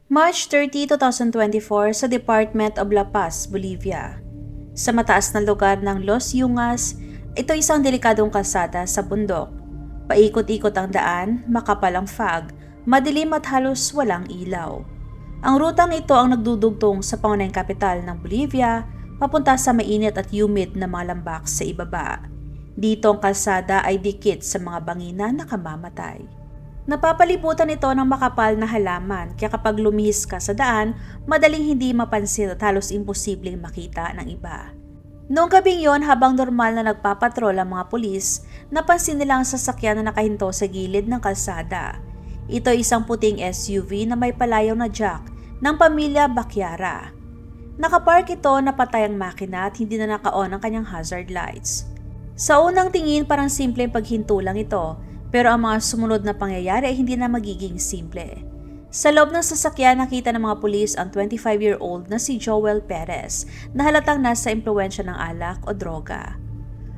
March 30, 2024 sa Department of La Paz, Bolivia. Sa mataas na lugar ng Los Yungas, ito isang delikadong kalsada sa bundok. Paikot-ikot ang daan, makapal ang fog, madilim at halos walang ilaw. Ang rutang ito ang nagdudugtong sa pangunahing kapital ng Bolivia, papunta sa mainit at humid na mga lambak sa ibaba. Dito ang kalsada ay dikit sa mga bangina na nakamamatay. Napapalibutan ito ng makapal na halaman kaya kapag lumihis ka sa daan, madaling hindi mapansin at halos imposibleng makita ng iba. Noong gabing yon, habang normal na nagpapatrol ang mga pulis, napansin nila ang sasakyan na nakahinto sa gilid ng kalsada. Ito ay isang puting SUV na may palayaw na jack ng pamilya Bakyara. Nakapark ito na patay ang makina at hindi na naka-on ang kanyang hazard lights. Sa unang tingin parang simpleng paghinto lang ito, pero ang mga sumunod na pangyayari ay hindi na magiging simple. Sa loob ng sasakyan, nakita ng mga pulis ang 25-year-old na si Joel Perez na halatang nasa impluwensya ng alak o droga.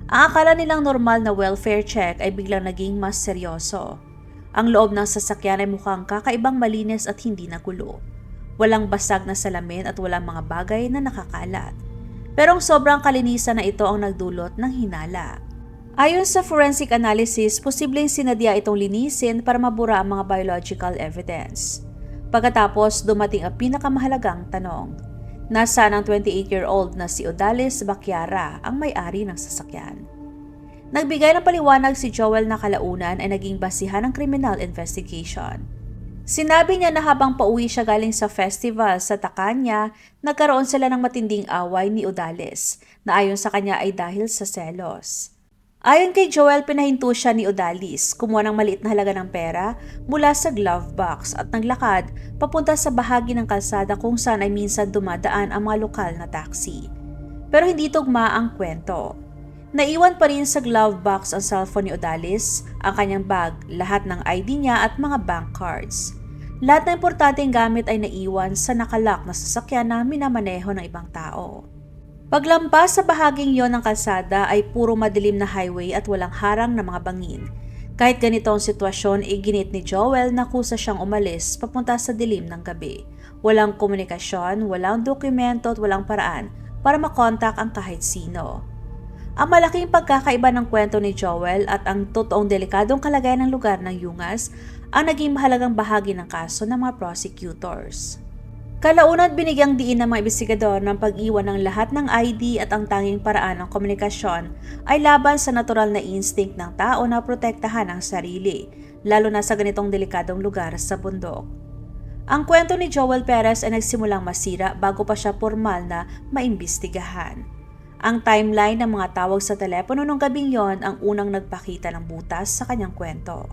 Ang akala nilang normal na welfare check ay biglang naging mas seryoso. Ang loob ng sasakyan ay mukhang kakaibang malinis at hindi nagulo. Walang basag na salamin at walang mga bagay na nakakalat. Pero ang sobrang kalinisan na ito ang nagdulot ng hinala. Ayon sa forensic analysis, posibleng sinadya itong linisin para mabura ang mga biological evidence. Pagkatapos, dumating ang pinakamahalagang tanong. Nasaan ang 28-year-old na si Odalis Bakyara, ang may-ari ng sasakyan? Nagbigay ng paliwanag si Joel na kalaunan ay naging basihan ng criminal investigation. Sinabi niya na habang pauwi siya galing sa festival sa Tacana, nagkaroon sila ng matinding away ni Odalis, na ayon sa kanya ay dahil sa selos. Ayon kay Joel, pinahinto siya ni Odalis, kumuha ng maliit na halaga ng pera mula sa glove box at naglakad papunta sa bahagi ng kalsada kung saan ay minsan dumadaan ang mga lokal na taxi. Pero hindi tugma ang kwento. Naiwan pa rin sa glove box ang cellphone ni Odalis, ang kanyang bag, lahat ng ID niya at mga bank cards. Lahat ng importanteng gamit ay naiwan sa nakalock na sasakyan na minamaneho ng ibang tao. Paglampas sa bahaging yon ng kalsada ay puro madilim na highway at walang harang na mga bangin. Kahit ganito ang sitwasyon, iginit ni Joel na kusa siyang umalis papunta sa dilim ng gabi. Walang komunikasyon, walang dokumento at walang paraan para makontak ang kahit sino. Ang malaking pagkakaiba ng kwento ni Joel at ang totoong delikadong kalagayan ng lugar ng Yungas ang naging mahalagang bahagi ng kaso ng mga prosecutors. Kalaunan binigyang diin ng mga investigador ng pag-iwan ng lahat ng ID at ang tanging paraan ng komunikasyon ay laban sa natural na instinct ng tao na protektahan ang sarili, lalo na sa ganitong delikadong lugar sa bundok. Ang kwento ni Joel Perez ay nagsimulang masira bago pa siya formal na maimbestigahan. Ang timeline ng mga tawag sa telepono nung gabing yon ang unang nagpakita ng butas sa kanyang kwento.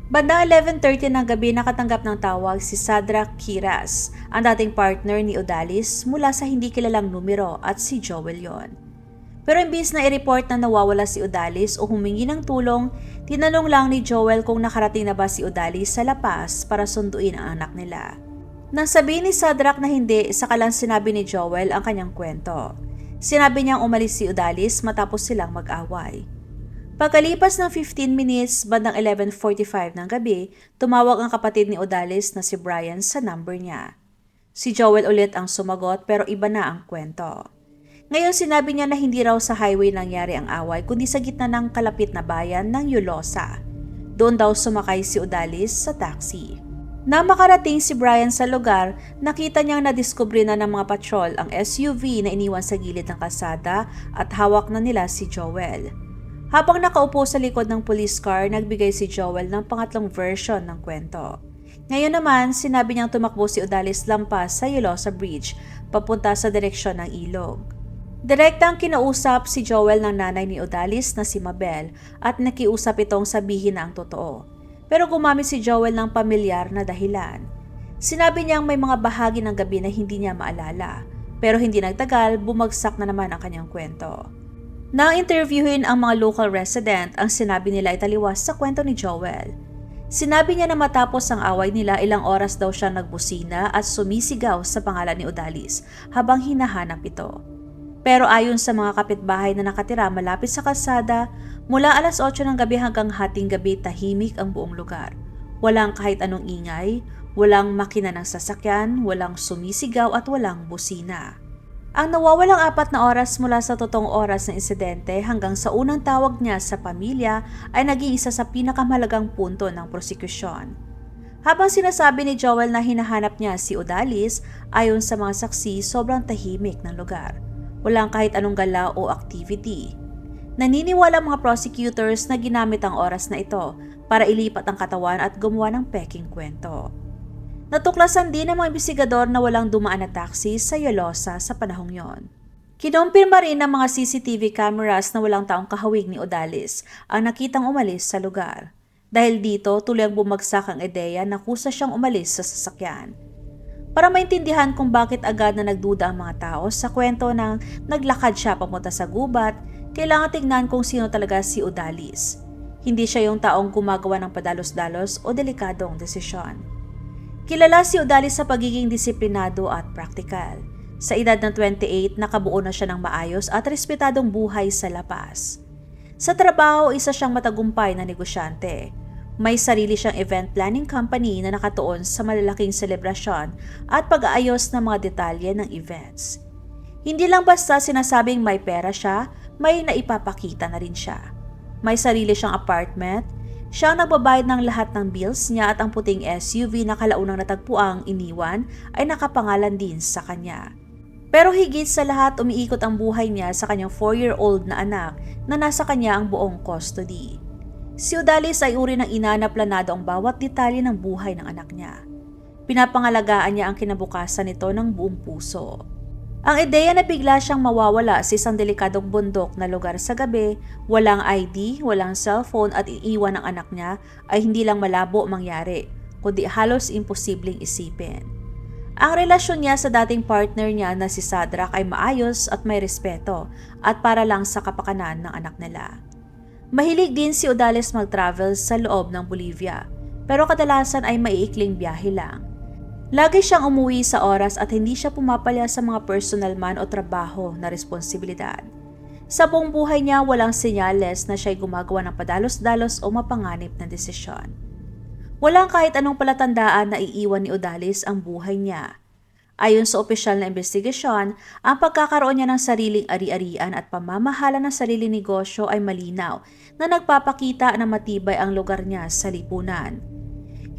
Bandang 11:30 ng gabi nakatanggap ng tawag si Sadrak Kiras, ang dating partner ni Odalis mula sa hindi kilalang numero at si Joel yon. Pero imbis na i-report na nawawala si Odalis o humingi ng tulong, tinanong lang ni Joel kung nakarating na ba si Odalis sa La Paz para sunduin ang anak nila. Nang sabihin ni Sadrak na hindi, saka lang sinabi ni Joel ang kanyang kwento. Sinabi niyang umalis si Odalis matapos silang mag-away. Pagkalipas ng 15 minutes, bandang 11:45 ng gabi, tumawag ang kapatid ni Odalis na si Brian sa number niya. Si Joel ulit ang sumagot pero iba na ang kwento. Ngayon sinabi niya na hindi raw sa highway nangyari ang away kundi sa gitna ng kalapit na bayan ng Yulosa. Doon daw sumakay si Odalis sa taxi. Nang makarating si Brian sa lugar, nakita niyang nadiskubre na ng mga patrol ang SUV na iniwan sa gilid ng kalsada at hawak na nila si Joel. Habang nakaupo sa likod ng police car, nagbigay si Joel ng pangatlong version ng kwento. Ngayon naman, sinabi niyang tumakbo si Odalis lampas sa Yulosa Bridge, papunta sa direksyon ng ilog. Direktang kinausap si Joel ng nanay ni Odalis na si Mabel at nakiusap itong sabihin na ang totoo. Pero gumamit si Joel ng pamilyar na dahilan. Sinabi niyang may mga bahagi ng gabi na hindi niya maalala, pero hindi nagtagal, bumagsak na naman ang kanyang kwento. Nang interviewin ang mga local resident, ang sinabi nila ay taliwas sa kwento ni Joel. Sinabi niya na matapos ang away nila, ilang oras daw siya nagbusina at sumisigaw sa pangalan ni Odalis habang hinahanap ito. Pero ayon sa mga kapitbahay na nakatira malapit sa kalsada, mula alas 8 ng gabi hanggang hating gabi tahimik ang buong lugar. Walang kahit anong ingay, Walang makina ng sasakyan, walang sumisigaw at walang busina. Ang nawawalang 4 na oras mula sa totoong oras ng insidente hanggang sa unang tawag niya sa pamilya ay naging isa sa pinakamahalagang punto ng prosekusyon. Habang sinasabi ni Joel na hinahanap niya si Odalis, ayon sa mga saksi, sobrang tahimik ng lugar. Walang kahit anong galaw o activity. Naniniwala ang mga prosecutors na ginamit ang oras na ito para ilipat ang katawan at gumawa ng peking kwento. Natuklasan din ng mga investigador na walang dumaan na taxi sa Yolosa sa panahong yon. Kinumpirma rin ng mga CCTV cameras na walang taong kahawig ni Odalis ang nakitang umalis sa lugar. Dahil dito, tuloy ang bumagsak ang ideya na kusa siyang umalis sa sasakyan. Para maintindihan kung bakit agad na nagduda ang mga tao sa kwento ng naglakad siya papunta sa gubat, kailangan tignan kung sino talaga si Odalis. Hindi siya yung taong gumagawa ng padalos-dalos o delikadong desisyon. Kilala si Odalis sa pagiging disiplinado at praktikal. Sa edad ng 28, nakabuo na siya ng maayos at respetadong buhay sa La Paz. Sa trabaho, isa siyang matagumpay na negosyante. May sarili siyang event planning company na nakatuon sa malalaking selebrasyon at pag-aayos ng mga detalye ng events. Hindi lang basta sinasabing may pera siya, may naipapakita na rin siya. May sarili siyang apartment. Siya ang nagbabayad ng lahat ng bills niya at ang puting SUV na kalaunang natagpuang iniwan ay nakapangalan din sa kanya. Pero higit sa lahat, umiikot ang buhay niya sa kanyang 4-year-old na anak na nasa kanya ang buong custody. Si Odalis ay uri ng ina na planado ang bawat detalye ng buhay ng anak niya. Pinapangalagaan niya ang kinabukasan nito ng buong puso. Ang ideya na bigla siyang mawawala sa isang delikadong bundok na lugar sa gabi, walang ID, walang cellphone at iiwan ang anak niya ay hindi lang malabo mangyari, kundi halos imposibleng isipin. Ang relasyon niya sa dating partner niya na si Sadrak ay maayos at may respeto at para lang sa kapakanan ng anak nila. Mahilig din si Odalis mag-travel sa loob ng Bolivia, pero kadalasan ay maiikling biyahe lang. Lagi siyang umuwi sa oras at hindi siya pumapalya sa mga personal man o trabaho na responsibilidad. Sa buong buhay niya, walang senyales na siya'y gumagawa ng padalos-dalos o mapanganib na desisyon. Walang kahit anong palatandaan na iiwan ni Odalis ang buhay niya. Ayon sa opisyal na investigasyon, ang pagkakaroon niya ng sariling ari-arian at pamamahala ng sariling negosyo ay malinaw na nagpapakita na matibay ang lugar niya sa lipunan.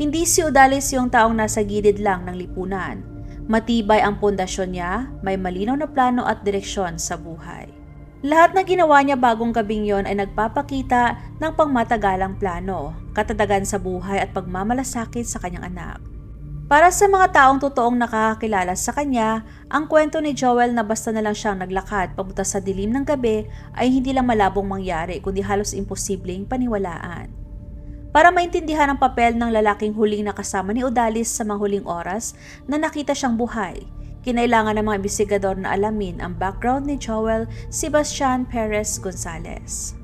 Hindi si Odalis yung taong nasa gilid lang ng lipunan. Matibay ang pundasyon niya, may malinaw na plano at direksyon sa buhay. Lahat ng ginawa niya bagong gabing yon ay nagpapakita ng pangmatagalang plano, katatagan sa buhay at pagmamalasakit sa kanyang anak. Para sa mga taong totoong nakakakilala sa kanya, ang kwento ni Joel na basta na lang siyang naglakad papunta sa dilim ng gabi ay hindi lang malabong mangyari kundi halos imposibleng paniwalaan. Para maintindihan ang papel ng lalaking huling nakasama ni Odalis sa mga huling oras na nakita siyang buhay, kinailangan ng mga investigador na alamin ang background ni Joel Sebastian Perez Gonzalez.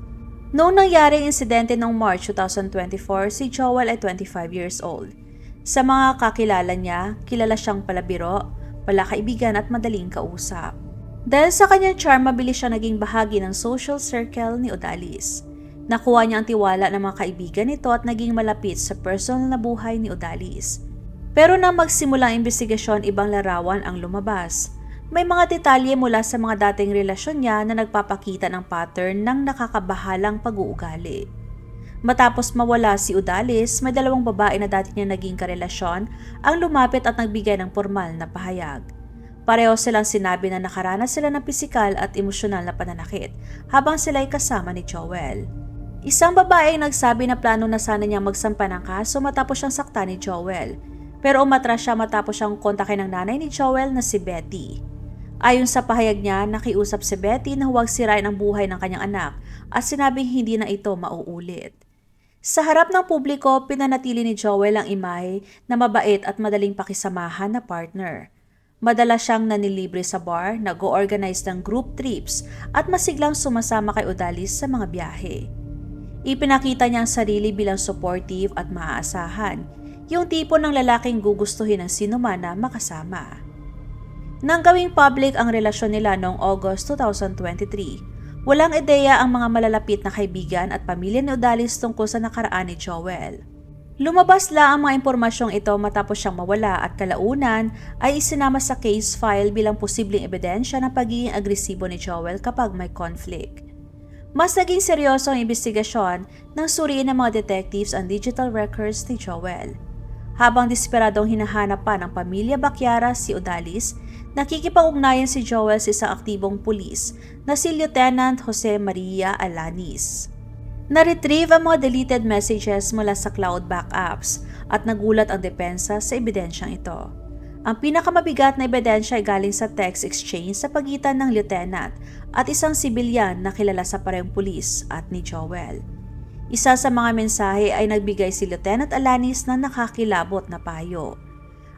Noong nangyari ang insidente noong March 2024, si Joel ay 25 years old. Sa mga kakilala niya, kilala siyang palabiro, palakaibigan at madaling kausap. Dahil sa kanyang charm, mabilis siya naging bahagi ng social circle ni Odalis. Nakuha niya ang tiwala ng mga kaibigan nito at naging malapit sa personal na buhay ni Odalis. Pero nang magsimula ang investigasyon, ibang larawan ang lumabas. May mga detalye mula sa mga dating relasyon niya na nagpapakita ng pattern ng nakakabahalang pag-uugali. Matapos mawala si Odalis, may 2 babae na dati niya naging karelasyon ang lumapit at nagbigay ng formal na pahayag. Pareho silang sinabi na nakaranas sila ng pisikal at emosyonal na pananakit habang sila'y kasama ni Joel. Isang babae ang nagsabi na plano na sana niyang magsampa ng kaso matapos siyang sakta ni Joel. Pero umatras siya matapos siyang kontakin ng nanay ni Joel na si Betty. Ayon sa pahayag niya, nakiusap si Betty na huwag sirain ang buhay ng kanyang anak at sinabing hindi na ito mauulit. Sa harap ng publiko, pinanatili ni Joel ang imahe na mabait at madaling pakisamahan na partner. Madalas siyang nanilibre sa bar, nag-o-organize ng group trips at masiglang sumasama kay Odalis sa mga biyahe. Ipinakita niya ang sarili bilang supportive at maaasahan, yung tipo ng lalaking gugustuhin ng sinuman na makasama. Nang gawing public ang relasyon nila noong August 2023, walang ideya ang mga malalapit na kaibigan at pamilya ni Odalis tungkol sa nakaraan ni Joel. Lumabas lang ang mga impormasyong ito matapos siyang mawala at kalaunan ay isinama sa case file bilang posibleng ebidensya ng pagiging agresibo ni Joel kapag may conflict. Mas naging seryoso ang investigasyon nang suriin ng mga detectives ang digital records ni Joel. Habang desperadong hinahanap pa ng pamilya Bakyara si Odalis, nakikipag-ugnayan si Joel sa isang aktibong pulis na si Lieutenant Jose Maria Alanis. Na-retrieve ang mga deleted messages mula sa cloud backups at nagulat ang depensa sa ebidensyang ito. Ang pinakamabigat na ebidensya ay galing sa text exchange sa pagitan ng lieutenant at isang sibilyan na kilala sa parehong pulis at ni Joel. Isa sa mga mensahe ay nagbigay si Lieutenant Alanis ng nakakilabot na payo.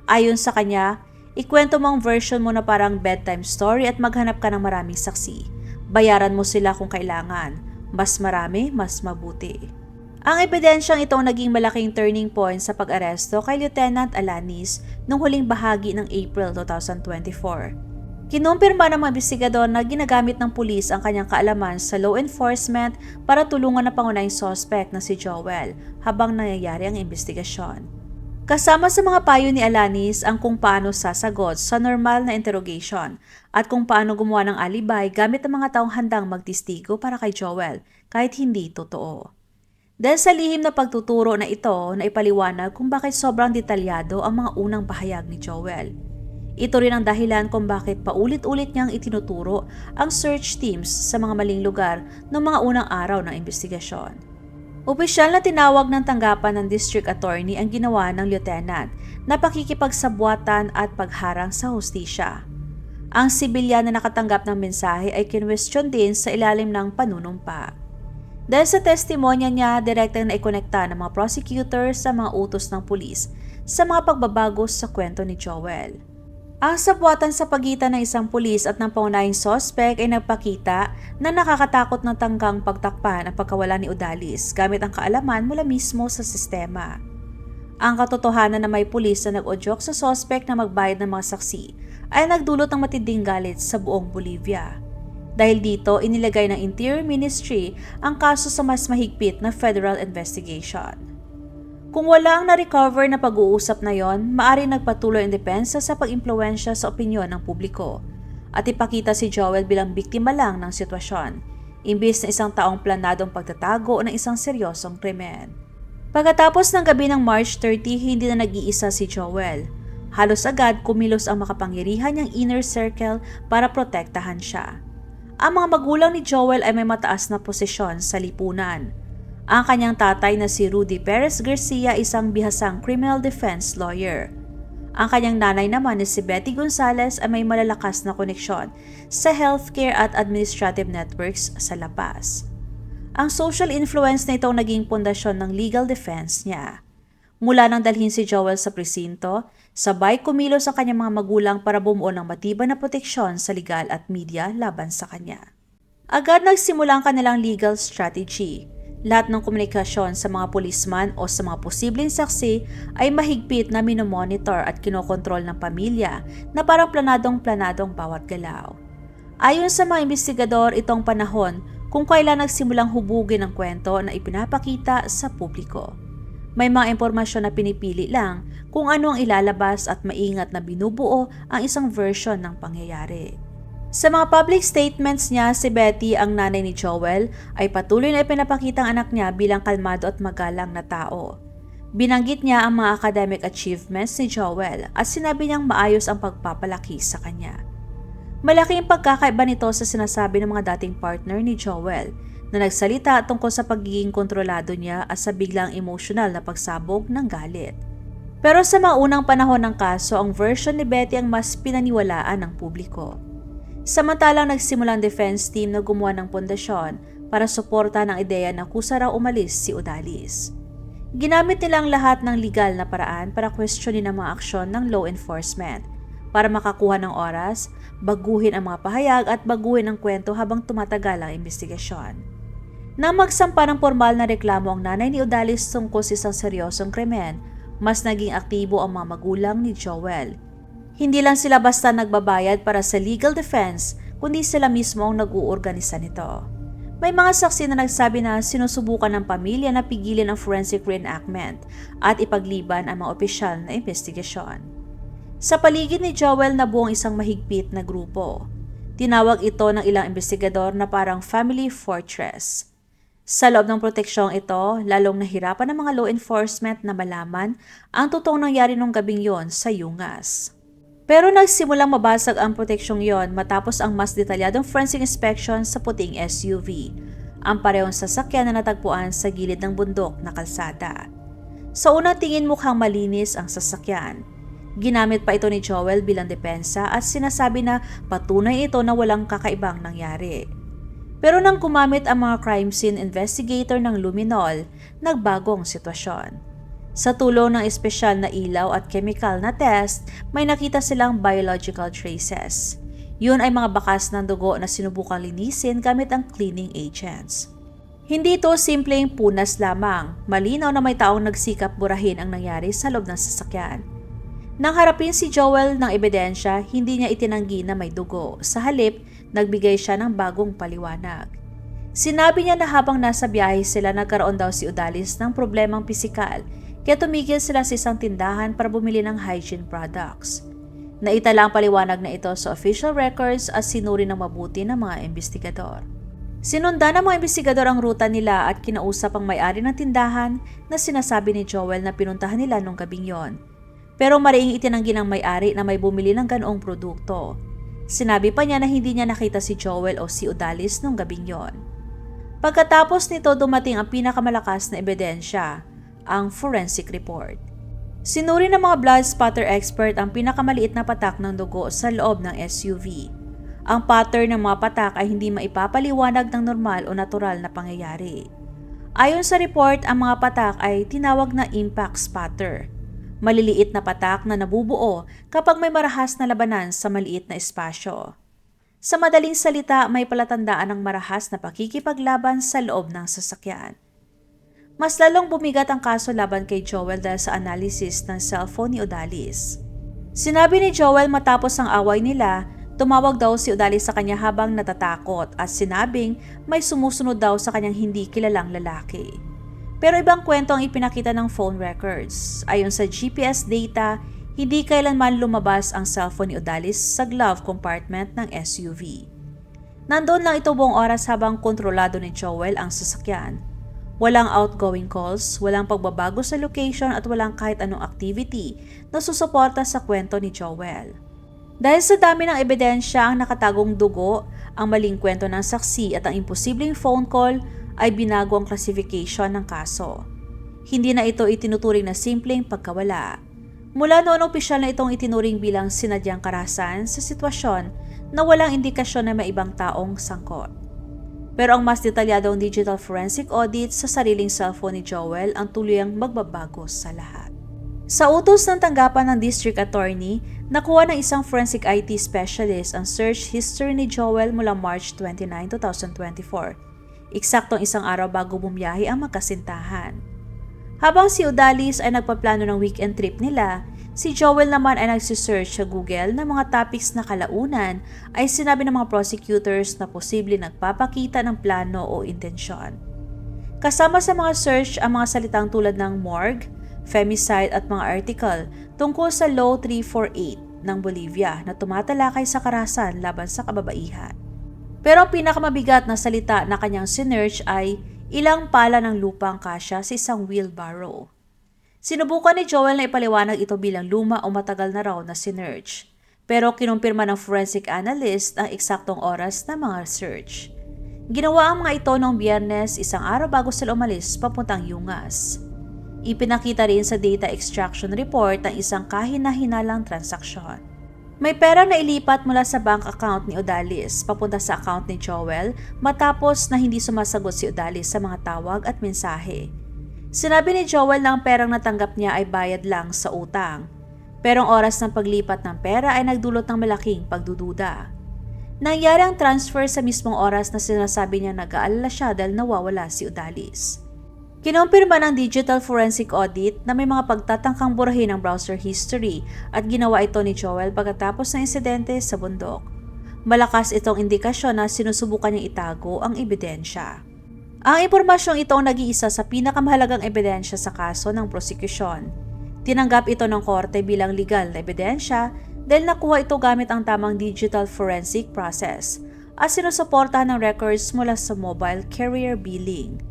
Ayon sa kanya, ikwento mo ang version mo na parang bedtime story at maghanap ka ng maraming saksi. Bayaran mo sila kung kailangan. Mas marami, mas mabuti. Ang ebidensyang ito naging malaking turning point sa pag-aresto kay Lieutenant Alanis noong huling bahagi ng April 2024. Kinumpirma ng mga investigador na ginagamit ng pulis ang kanyang kaalaman sa law enforcement para tulungan ang pangunahing suspect na si Joel habang nangyayari ang investigasyon. Kasama sa mga payo ni Alanis ang kung paano sasagot sa normal na interrogation at kung paano gumawa ng alibay gamit ang mga taong handang magtistigo para kay Joel kahit hindi totoo. Dahil sa lihim na pagtuturo na ito na ipaliwanag kung bakit sobrang detalyado ang mga unang pahayag ni Joel. Ito rin ang dahilan kung bakit paulit-ulit niyang itinuturo ang search teams sa mga maling lugar noong mga unang araw ng investigasyon. Opisyal na tinawag ng tanggapan ng district attorney ang ginawa ng lieutenant na pakikipagsabwatan at pagharang sa hustisya. Ang sibilyan na nakatanggap ng mensahe ay kinwestiyon din sa ilalim ng panunumpa. Dahil sa testimonya niya, direktang naikonekta ng mga prosecutor sa mga utos ng pulis sa mga pagbabago sa kwento ni Joel. Ang sabwatan sa pagitan ng isang pulis at ng pangunahing sospek ay nagpakita na nakakatakot ng tanggang pagtakpan ang pagkawala ni Odalis gamit ang kaalaman mula mismo sa sistema. Ang katotohanan na may pulis na nag-udyok sa sospek na magbayad ng mga saksi ay nagdulot ng matinding galit sa buong Bolivia. Dahil dito, inilagay ng Interior Ministry ang kaso sa mas mahigpit na federal investigation. Kung wala ang na-recover na pag-uusap na yon, maaaring nagpatuloy ang depensa sa pag-impluwensya sa opinyon ng publiko at ipakita si Joel bilang biktima lang ng sitwasyon, imbis na isang taong planadong pagtatago ng isang seryosong krimen. Pagkatapos ng gabi ng March 30, hindi na nag-iisa si Joel. Halos agad kumilos ang makapangyarihan niyang inner circle para protektahan siya. Ang mga magulang ni Joel ay may mataas na posisyon sa lipunan. Ang kanyang tatay na si Rudy Perez Garcia isang bihasang criminal defense lawyer. Ang kanyang nanay naman na si Betty Gonzalez ay may malalakas na koneksyon sa healthcare at administrative networks sa La Paz. Ang social influence na ito naging pundasyon ng legal defense niya. Mula nang dalhin si Joel sa presinto, sabay kumilos ang kanyang mga magulang para bumuo ng matibay na proteksyon sa legal at media laban sa kanya. Agad nagsimula ang kanilang legal strategy. Lahat ng komunikasyon sa mga pulisman o sa mga posibleng saksi ay mahigpit na minomonitor at kinokontrol ng pamilya na parang planadong-planadong bawat galaw. Ayon sa mga investigador, itong panahon kung kailan nagsimulang hubugin ang kwento na ipinapakita sa publiko. May mga impormasyon na pinipili lang kung ano ang ilalabas at maingat na binubuo ang isang version ng pangyayari. Sa mga public statements niya, si Betty, ang nanay ni Joel, ay patuloy na ipinapakita ang anak niya bilang kalmado at magalang na tao. Binanggit niya ang mga academic achievements ni Joel at sinabi niyang maayos ang pagpapalaki sa kanya. Malaki ang pagkakaiba nito sa sinasabi ng mga dating partner ni Joel na nagsalita tungkol sa pagiging kontrolado niya at sa biglang emosyonal na pagsabog ng galit. Pero sa mga unang panahon ng kaso, ang version ni Betty ang mas pinaniwalaan ng publiko. Samantalang nagsimula ang defense team na gumawa ng pundasyon para suporta ng ideya na kusa raw umalis si Odalis. Ginamit nila ang lahat ng legal na paraan para questionin ang mga aksyon ng law enforcement, para makakuha ng oras, baguhin ang mga pahayag at baguhin ang kwento habang tumatagal ang investigasyon. Nang magsampa ng formal na reklamo ang nanay ni Odalis tungkol sa isang seryosong krimen, mas naging aktibo ang mga magulang ni Joel. Hindi lang sila basta nagbabayad para sa legal defense, kundi sila mismo ang nag-uorganisa nito. May mga saksi na nagsabi na sinusubukan ng pamilya na pigilan ang forensic reenactment at ipagliban ang mga opisyal na investigasyon. Sa paligid ni Joel nabuo ang isang mahigpit na grupo. Tinawag ito ng ilang investigador na parang family fortress. Sa loob ng proteksyong ito, lalong nahirapan ng mga law enforcement na malaman ang totoong nangyari nung gabing yon sa Yungas. Pero nagsimulang mabasag ang proteksyong yon matapos ang mas detalyadong forensic inspection sa puting SUV, ang parehong sasakyan na natagpuan sa gilid ng bundok na kalsada. Sa unang tingin mukhang malinis ang sasakyan. Ginamit pa ito ni Joel bilang depensa at sinasabi na patunay ito na walang kakaibang nangyari. Pero nang gumamit ang mga crime scene investigator ng luminol, nagbago ang sitwasyon. Sa tulong ng espesyal na ilaw at chemical na test, may nakita silang biological traces. Yun ay mga bakas ng dugo na sinubukang linisin gamit ang cleaning agents. Hindi ito simpleng punas lamang, malinaw na may taong nagsikap burahin ang nangyari sa loob ng sasakyan. Nang harapin si Joel ng ebidensya, hindi niya itinanggi na may dugo. Sa halip, nagbigay siya ng bagong paliwanag. Sinabi niya na habang nasa biyahe sila nagkaroon daw si Odalis ng problemang pisikal, kaya tumigil sila sa isang tindahan para bumili ng hygiene products. Naitala ang paliwanag na ito sa official records at sinuri ng mabuti ng mga investigador. Sinundan ng mga investigador ang ruta nila at kinausap ang may-ari ng tindahan na sinasabi ni Joel na pinuntahan nila nung gabing yon. Pero mariing itinanggi ng may-ari na may bumili ng ganoong produkto. Sinabi pa niya na hindi niya nakita si Joel o si Odalis nung gabing yon. Pagkatapos nito dumating ang pinakamalakas na ebidensya, ang forensic report. Sinuri ng mga blood spatter expert ang pinakamaliit na patak ng dugo sa loob ng SUV. Ang pattern ng mga patak ay hindi maipapaliwanag ng normal o natural na pangyayari. Ayon sa report, ang mga patak ay tinawag na impact spatter. Maliliit na patak na nabubuo kapag may marahas na labanan sa maliit na espasyo. Sa madaling salita, may palatandaan ng marahas na pakikipaglaban sa loob ng sasakyan. Mas lalong bumigat ang kaso laban kay Joel dahil sa analysis ng cellphone ni Odalis. Sinabi ni Joel matapos ang away nila, tumawag daw si Odalis sa kanya habang natatakot at sinabing may sumusunod daw sa kanyang hindi kilalang lalaki. Pero ibang kwento ang ipinakita ng phone records. Ayon sa GPS data, hindi kailanman lumabas ang cellphone ni Odalis sa glove compartment ng SUV. Nandoon lang ito buong oras habang kontrolado ni Joel ang sasakyan. Walang outgoing calls, walang pagbabago sa location at walang kahit anong activity na susuporta sa kwento ni Joel. Dahil sa dami ng ebidensya ang nakatagong dugo, ang maling kwento ng saksi at ang imposibleng phone call ay binago ang classification ng kaso. Hindi na ito itinuturing na simpleng pagkawala. Mula noon opisyal na itong itinuring bilang sinadyang karahasan sa sitwasyon na walang indikasyon na may ibang taong sangkot. Pero ang mas detalyadong digital forensic audit sa sariling cellphone ni Joel ang tuluyang magbabago sa lahat. Sa utos ng tanggapan ng District Attorney, nakuha ng isang forensic IT specialist ang search history ni Joel mula March 29, 2024. Eksaktong isang araw bago bumiyahe ang magkasintahan. Habang si Odalis ay nagpaplano ng weekend trip nila, si Joel naman ay nagsisearch sa Google ng mga topics na kalaunan ay sinabi ng mga prosecutors na posible nagpapakita ng plano o intensyon. Kasama sa mga search ang mga salitang tulad ng morgue, femicide at mga article tungkol sa Law 348 ng Bolivia na tumatalakay sa karahasan laban sa kababaihan. Pero ang pinakamabigat na salita na kanyang sinearch ay ilang pala ng lupang kasya sa isang wheelbarrow. Sinubukan ni Joel na ipaliwanag ito bilang luma o matagal na raw na sinearch. Pero kinumpirma ng forensic analyst ang eksaktong oras ng mga search. Ginawa ang mga ito noong Biyernes, isang araw bago sila umalis papuntang Yungas. Ipinakita rin sa data extraction report ang isang kahina-hinalang transaksyon. May pera na ilipat mula sa bank account ni Odalis papunta sa account ni Joel matapos na hindi sumasagot si Odalis sa mga tawag at mensahe. Sinabi ni Joel na ang perang natanggap niya ay bayad lang sa utang. Pero ang oras ng paglipat ng pera ay nagdulot ng malaking pagdududa. Nangyari ang transfer sa mismong oras na sinasabi niya nag-aalala siya dahil nawawala si Odalis. Kinumpirma ng digital forensic audit na may mga pagtatangkang burahin ang browser history at ginawa ito ni Joel pagkatapos ng insidente sa bundok. Malakas itong indikasyon na sinusubukan niyang itago ang ebidensya. Ang impormasyong ito ang nag-iisa sa pinakamahalagang ebidensya sa kaso ng prosekusyon. Tinanggap ito ng korte bilang legal na ebidensya dahil nakuha ito gamit ang tamang digital forensic process at sinusuportahan ng records mula sa mobile carrier billing.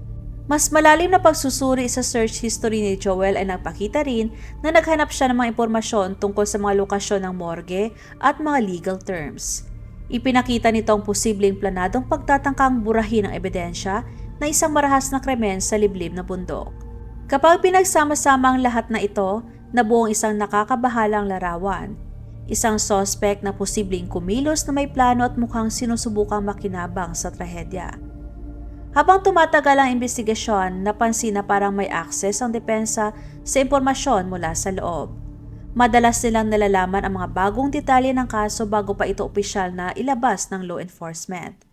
Mas malalim na pagsusuri sa search history ni Joel ay nagpakita rin na naghanap siya ng mga impormasyon tungkol sa mga lokasyon ng morgue at mga legal terms. Ipinakita nito ang posibleng planadong pagtatangkang burahin ng ebidensya na isang marahas na krimen sa liblib na bundok. Kapag pinagsama-sama ang lahat na ito, nabuong isang nakakabahalang larawan. Isang suspect na posibleng kumilos na may plano at mukhang sinusubukang makinabang sa trahedya. Habang tumatagal ang investigasyon, napansin na parang may access ang depensa sa impormasyon mula sa loob. Madalas nilang nalalaman ang mga bagong detalye ng kaso bago pa ito opisyal na ilabas ng law enforcement.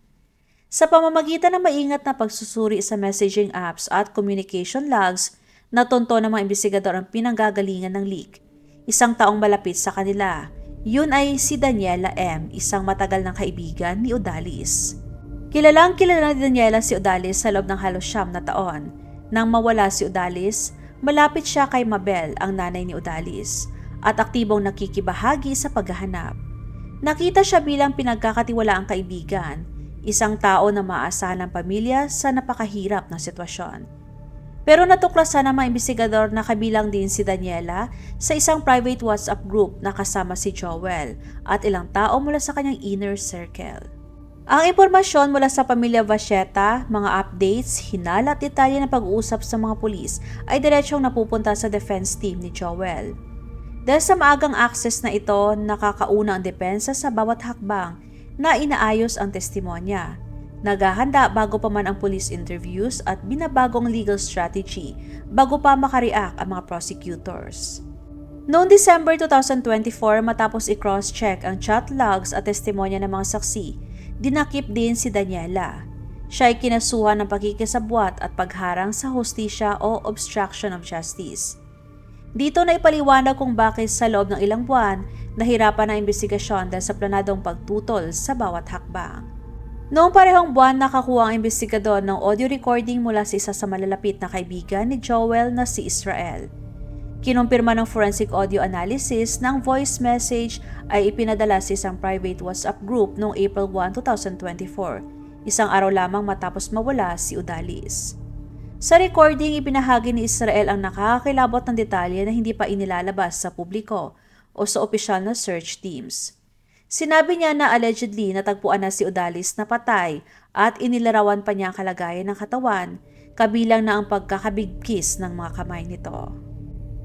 Sa pamamagitan ng maingat na pagsusuri sa messaging apps at communication logs, natunto ng mga investigador ang pinanggagalingan ng leak. Isang taong malapit sa kanila, yun ay si Daniela M., isang matagal ng kaibigan ni Odalis. Kilalang kilala ni Daniela si Odalis sa loob ng halos 9 na taon. Nang mawala si Odalis, malapit siya kay Mabel, ang nanay ni Odalis, at aktibong nakikibahagi sa paghahanap. Nakita siya bilang pinagkakatiwalaang kaibigan, isang tao na maaasahan ng pamilya sa napakahirap na sitwasyon. Pero natuklasan ng mga investigador na kabilang din si Daniela sa isang private WhatsApp group na kasama si Joel at ilang tao mula sa kanyang inner circle. Ang impormasyon mula sa pamilya Vacheta, mga updates, hinala at detalye ng pag-uusap sa mga pulis ay diretsyong napupunta sa defense team ni Joel. Dahil sa maagang access na ito, nakakauna ang depensa sa bawat hakbang na inaayos ang testimonya. Naghahanda bago pa man ang police interviews at binabagong legal strategy bago pa makareact ang mga prosecutors. Noong December 2024, matapos i-cross-check ang chat logs at testimonya ng mga saksi, dinakip din si Daniela. Siya ay kinasuhan ng pagkikisabwat at pagharang sa hustisya o obstruction of justice. Dito na ipaliwanag kung bakit sa loob ng ilang buwan, nahirapan ang investigasyon dahil sa planadong pagtutol sa bawat hakbang. Noong parehong buwan, nakakuha ang investigador ng audio recording mula sa isa sa malalapit na kaibigan ni Joel na si Israel. Kinumpirma ng forensic audio analysis na ang voice message ay ipinadala sa isang private WhatsApp group noong April 1, 2024, isang araw lamang matapos mawala si Odalis. Sa recording, ibinahagi ni Israel ang nakakakilabot ng detalye na hindi pa inilalabas sa publiko o sa opisyal na search teams. Sinabi niya na allegedly natagpuan na si Odalis na patay at inilarawan pa niya ang kalagayan ng katawan, kabilang na ang pagkakabigkis ng mga kamay nito.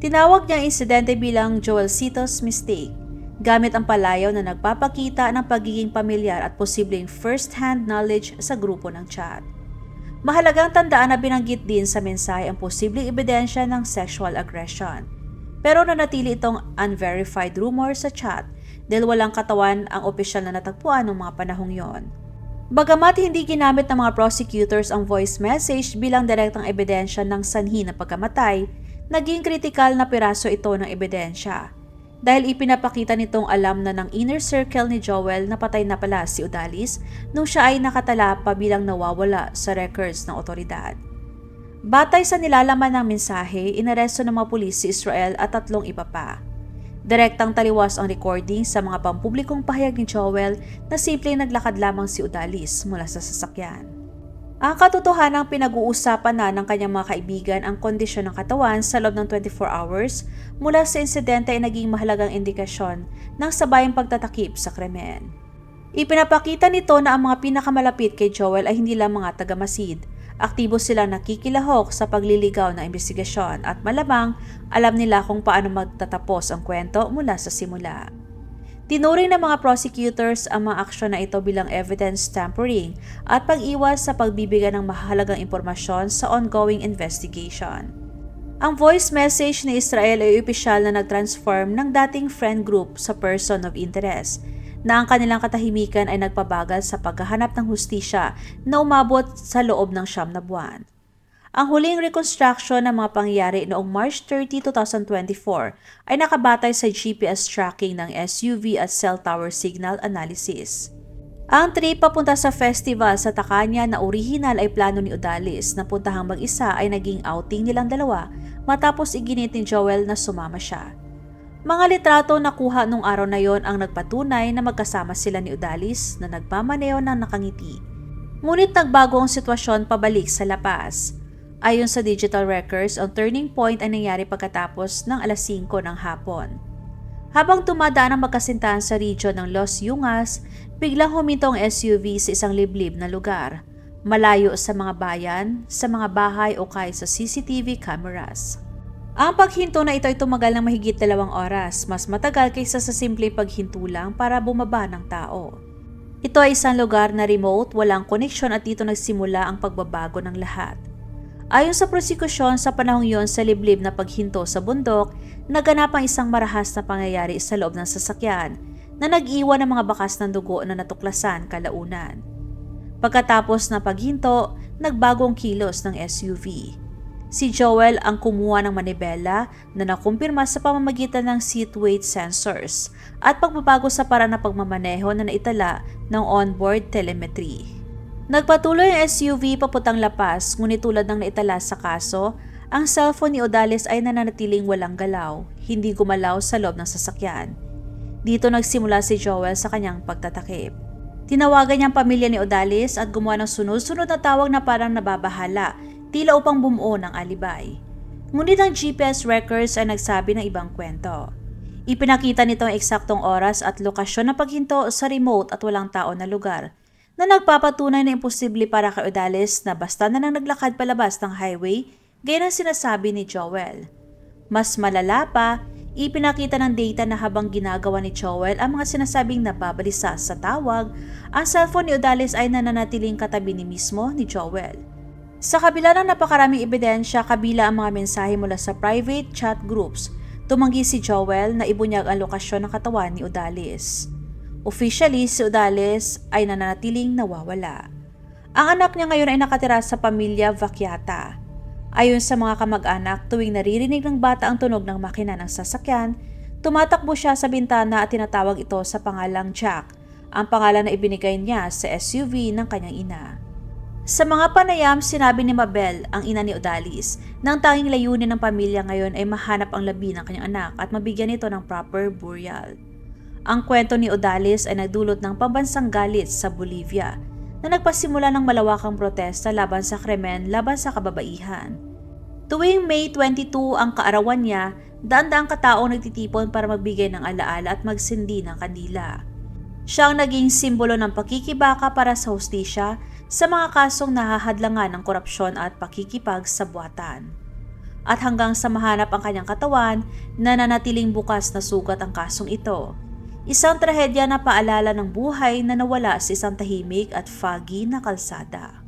Tinawag niya ang insidente bilang Joelcito's mistake, gamit ang palayaw na nagpapakita ng pagiging pamilyar at posibleng first-hand knowledge sa grupo ng chat. Mahalagang tandaan na binanggit din sa mensahe ang posibleng ebidensya ng sexual aggression, pero nanatili itong unverified rumor sa chat dahil walang katawan ang opisyal na natagpuan noong mga panahong yon. Bagamat hindi ginamit ng mga prosecutors ang voice message bilang direktang ebidensya ng sanhi ng pagkamatay, naging kritikal na piraso ito ng ebidensya dahil ipinapakita nitong alam na ng inner circle ni Joel na patay na pala si Odalis nung siya ay nakatala pa bilang nawawala sa records ng otoridad. Batay sa nilalaman ng mensahe, inaresto ng mga pulis si Israel at 3 iba pa. Direktang taliwas ang recording sa mga pampublikong pahayag ni Joel na simpleng naglakad lamang si Odalis mula sa sasakyan. Ang katotohanang pinag-uusapan na ng kanyang mga kaibigan ang kondisyon ng katawan sa loob ng 24 hours mula sa insidente ay naging mahalagang indikasyon ng sabayang pagtatakip sa krimen. Ipinapakita nito na ang mga pinakamalapit kay Joel ay hindi lang mga tagamasid. Aktibo silang nakikilahok sa pagliligaw ng investigasyon at malamang alam nila kung paano magtatapos ang kwento mula sa simula. Tinuring ng mga prosecutors ang mga aksyon na ito bilang evidence tampering at pag-iwas sa pagbibigay ng mahalagang impormasyon sa ongoing investigation. Ang voice message ni Israel ay opisyal na nag-transform ng dating friend group sa person of interest, na ang kanilang katahimikan ay nagpabagal sa paghahanap ng hustisya na umabot sa loob ng 9 na buwan. Ang huling reconstruction ng mga pangyayari noong March 30, 2024 ay nakabatay sa GPS tracking ng SUV at cell tower signal analysis. Ang trip papunta sa festival sa Tacana na orihinal ay plano ni Odalis na puntahang mag-isa ay naging outing nilang dalawa matapos iginit ni Joel na sumama siya. Mga litrato na kuha nung araw na yon ang nagpatunay na magkasama sila ni Odalis na nagmamaneo ng nakangiti. Ngunit nagbago ang sitwasyon pabalik sa La Paz. Ayon sa digital records, ang turning point ay nangyari pagkatapos ng alas 5 ng hapon. Habang tumadaan ang magkasintahan sa region ng Los Yungas, biglang huminto ang SUV sa isang liblib na lugar, malayo sa mga bayan, sa mga bahay o kahit sa CCTV cameras. Ang paghinto na ito ay tumagal ng mahigit 2 oras, mas matagal kaysa sa simple paghinto lang para bumaba ng tao. Ito ay isang lugar na remote, walang koneksyon at dito nagsimula ang pagbabago ng lahat. Ayon sa prosekusyon, sa panahong yon sa liblib na paghinto sa bundok, naganap ang isang marahas na pangyayari sa loob ng sasakyan na nag-iwan ng mga bakas ng dugo na natuklasan kalaunan. Pagkatapos na paghinto, nagbagong kilos ng SUV. Si Joel ang kumuha ng manibela na nakumpirma sa pamamagitan ng seat weight sensors at pagbabago sa paraan ng pagmamaneho na naitala ng onboard telemetry. Nagpatuloy ang SUV papuntang La Paz, ngunit tulad ng naitala sa kaso, ang cellphone ni Odalis ay nananatiling walang galaw, hindi gumalaw sa loob ng sasakyan. Dito nagsimula si Joel sa kanyang pagtatakip. Tinawagan niya ang pamilya ni Odalis at gumawa ng sunod-sunod na tawag na parang nababahala, tila upang bumuo ng alibay. Ngunit ang GPS records ay nagsabi ng ibang kwento. Ipinakita nito ang eksaktong oras at lokasyon ng paghinto sa remote at walang tao na lugar, na nagpapatunay na imposible para kay Odalis na basta na nang naglakad palabas ng highway, gaya ng sinasabi ni Joel. Mas malala pa, ipinakita ng data na habang ginagawa ni Joel ang mga sinasabing nababalisa sa tawag, ang cellphone ni Odalis ay nananatiling katabi ni mismo ni Joel. Sa kabila ng napakaraming ebidensya, kabila ang mga mensahe mula sa private chat groups, tumanggi si Joel na ibunyag ang lokasyon ng katawan ni Odalis. Officially, si Odalis ay nananatiling nawawala. Ang anak niya ngayon ay nakatira sa pamilya Vaquiata. Ayon sa mga kamag-anak, tuwing naririnig ng bata ang tunog ng makina ng sasakyan, tumatakbo siya sa bintana at tinatawag ito sa pangalang Jack, ang pangalan na ibinigay niya sa SUV ng kanyang ina. Sa mga panayam, sinabi ni Mabel, ang ina ni Odalis, na ang tanging layunin ng pamilya ngayon ay mahanap ang labi ng kanyang anak at mabigyan ito ng proper burial. Ang kwento ni Odalis ay nagdulot ng pambansang galit sa Bolivia na nagpasimula ng malawakang protesta laban sa krimen laban sa kababaihan. Tuwing May 22 ang kaarawan niya, daan-daang kataong nagtitipon para magbigay ng alaala at magsindi ng kandila. Siya ang naging simbolo ng pakikibaka para sa hustisya sa mga kasong nahahadlangan ng korupsyon at pakikipagsabuatan. At hanggang sa mahanap ang kanyang katawan, nananatiling bukas na sugat ang kasong ito. Isang trahedya na paalala ng buhay na nawala sa isang tahimik at foggy na kalsada.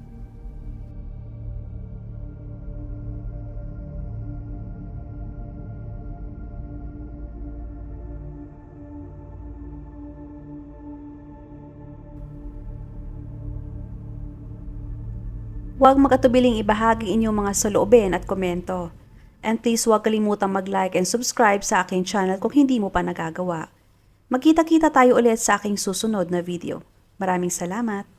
Huwag magatubiling ibahagi inyong mga saloobin at komento. And please huwag kalimutang mag-like and subscribe sa aking channel kung hindi mo pa nagagawa. Magkita-kita tayo ulit sa aking susunod na video. Maraming salamat!